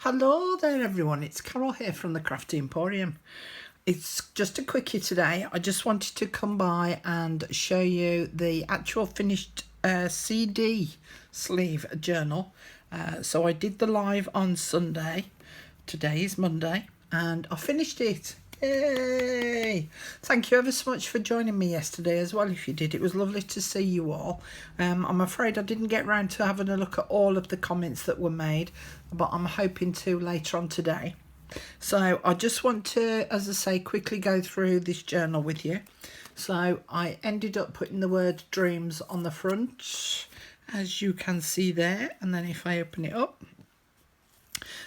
Hello there everyone, it's Carol here from the Crafty Emporium. It's just a quickie today. I just wanted to come by and show you the actual finished CD sleeve journal. So I did the live on Sunday, today is Monday, and I finished it. Yay! Thank you ever so much for joining me yesterday as well if you did. It was lovely to see you all. I'm afraid I didn't get round to having a look at all of the comments that were made, but I'm hoping to later on today. So I just want to, as I say, quickly go through this journal with you. So I ended up putting the word dreams on the front, as you can see there, and then if I open it up,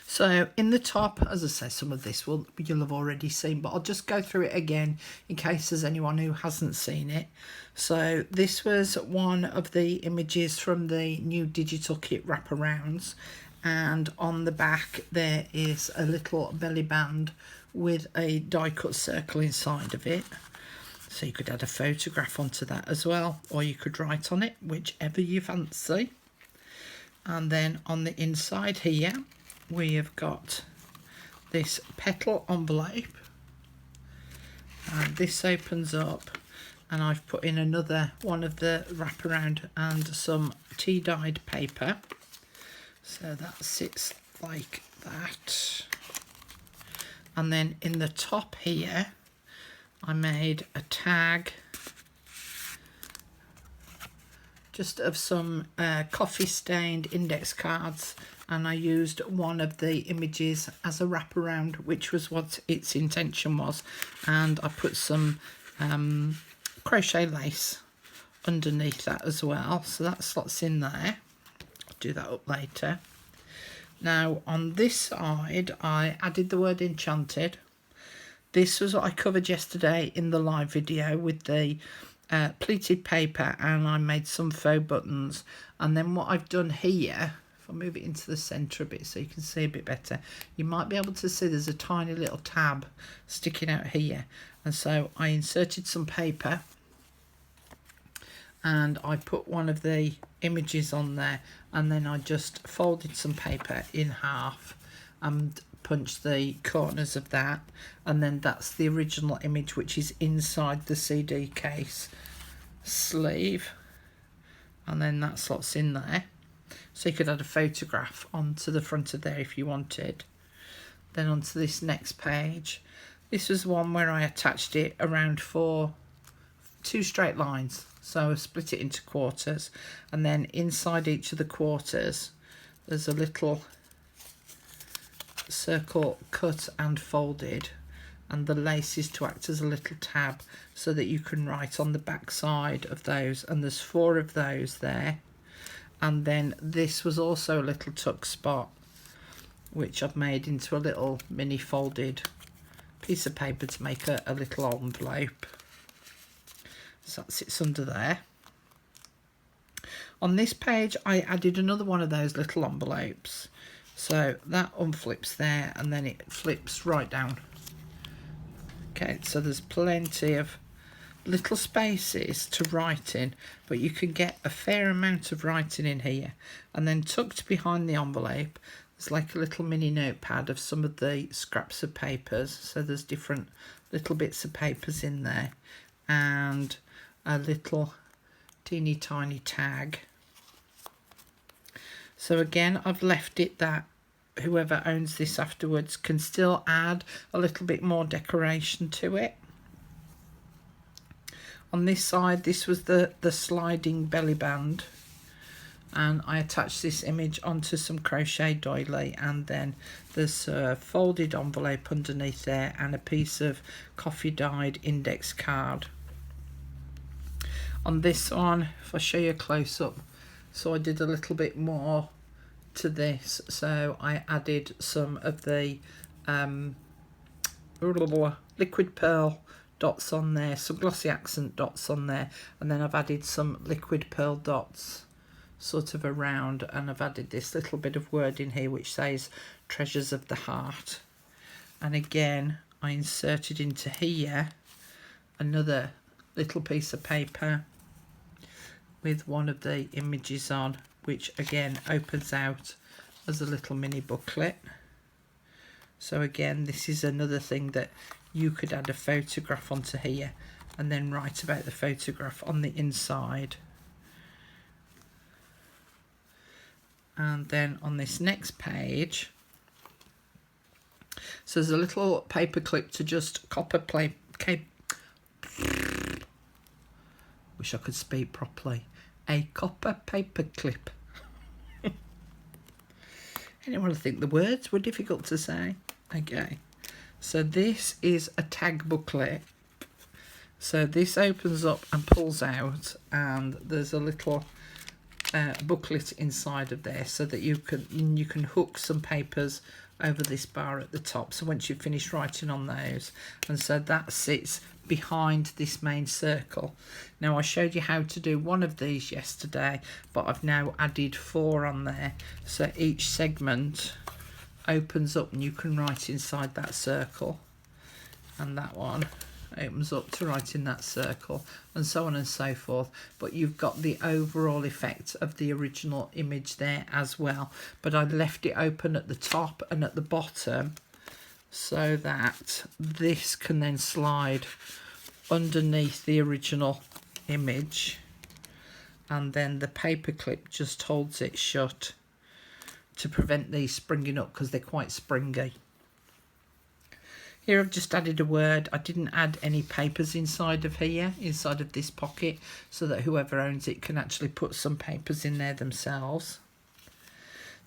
so in the top, as I say, some of this you'll have already seen, but I'll just go through it again in case there's anyone who hasn't seen it. So this was one of the images from the new digital kit Wraparounds, and on the back there is a little belly band with a die cut circle inside of it. So you could add a photograph onto that as well, or you could write on it, whichever you fancy. And then on the inside here, we have got this petal envelope, and this opens up, and I've put in another one of the wraparound and some tea dyed paper, so that sits like that. And then in the top here I made a tag just of some coffee stained index cards, and I used one of the images as a wraparound, which was what its intention was, and I put some crochet lace underneath that as well, so that slots in there. I'll do that up later. Now on this side I added the word enchanted. This was what I covered yesterday in the live video with the pleated paper, and I made some faux buttons. And then what I've done here, if I move it into the centre a bit so you can see a bit better, you might be able to see there's a tiny little tab sticking out here, and so I inserted some paper and I put one of the images on there, and then I just folded some paper in half and punch the corners of that, and then that's the original image which is inside the CD case sleeve, and then that slots in there, so you could add a photograph onto the front of there if you wanted. Then onto this next page, this was one where I attached it around two straight lines, so I split it into quarters, and then inside each of the quarters there's a little circle cut and folded, and the lace is to act as a little tab so that you can write on the back side of those, and there's 4 of those there. And then this was also a little tuck spot which I've made into a little mini folded piece of paper to make a little envelope, so that sits under there. On this page I added another one of those little envelopes, so that unflips there and then it flips right down. Okay, so there's plenty of little spaces to write in, but you can get a fair amount of writing in here. And then tucked behind the envelope there's like a little mini notepad of some of the scraps of papers, so there's different little bits of papers in there, and a little teeny tiny tag. So again, I've left it that whoever owns this afterwards can still add a little bit more decoration to it. On this side, this was the sliding belly band, and I attached this image onto some crochet doily, and then there's a folded envelope underneath there and a piece of coffee dyed index card. On this one, if I show you a close up, so I did a little bit more to this, so I added some of the liquid pearl dots on there, some glossy accent dots on there, and then I've added some liquid pearl dots sort of around, and I've added this little bit of word in here which says treasures of the heart. And again I inserted into here another little piece of paper with one of the images on, which again opens out as a little mini booklet. So again, this is another thing that you could add a photograph onto here and then write about the photograph on the inside. And then on this next page, so there's a little paper clip to just wish I could speak properly. A copper paper clip. Anyone would think the words were difficult to say. Okay, so this is a tag booklet. So this opens up and pulls out, and there's a little booklet inside of there, so that you can hook some papers over this bar at the top. So once you've finished writing on those, and so that sits behind this main circle. Now I showed you how to do one of these yesterday, but I've now added 4 on there, so each segment opens up and you can write inside that circle, and that one opens up to write in that circle, and so on and so forth. But you've got the overall effect of the original image there as well, but I left it open at the top and at the bottom so that this can then slide underneath the original image, and then the paper clip just holds it shut to prevent these springing up, because they're quite springy. Here I've just added a word. I didn't add any papers inside of here, inside of this pocket, so that whoever owns it can actually put some papers in there themselves.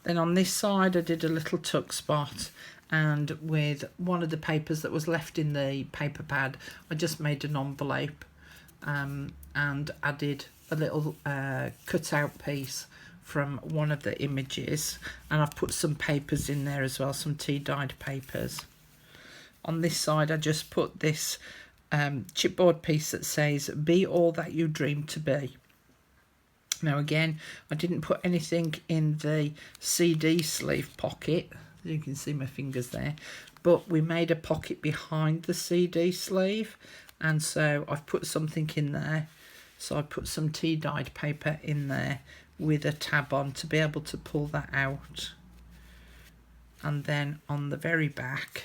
Then on this side I did a little tuck spot, and with one of the papers that was left in the paper pad, I just made an envelope and added a little cutout piece from one of the images, and I've put some papers in there as well, some tea dyed papers. On this side I just put this chipboard piece that says "Be all that you dream to be." Now again, I didn't put anything in the CD sleeve pocket, you can see my fingers there, but we made a pocket behind the CD sleeve, and so I've put something in there. So I put some tea dyed paper in there with a tab on to be able to pull that out. And then on the very back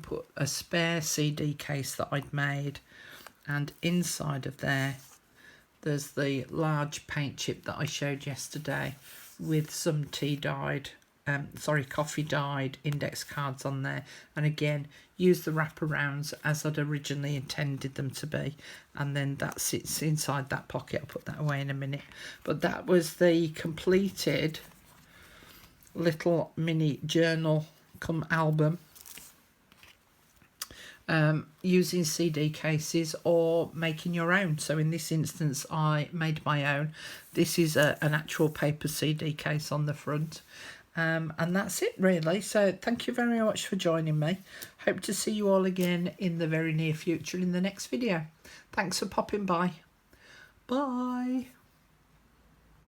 put a spare CD case that I'd made, and inside of there there's the large paint chip that I showed yesterday with some coffee dyed index cards on there, and again use the wraparounds as I'd originally intended them to be, and then that sits inside that pocket. I'll put that away in a minute. But that was the completed little mini journal come album, using CD cases or making your own. So in this instance I made my own. This is an actual paper CD case on the front, and that's it really. So thank you very much for joining me. Hope to see you all again in the very near future in the next video. Thanks for popping by. Bye.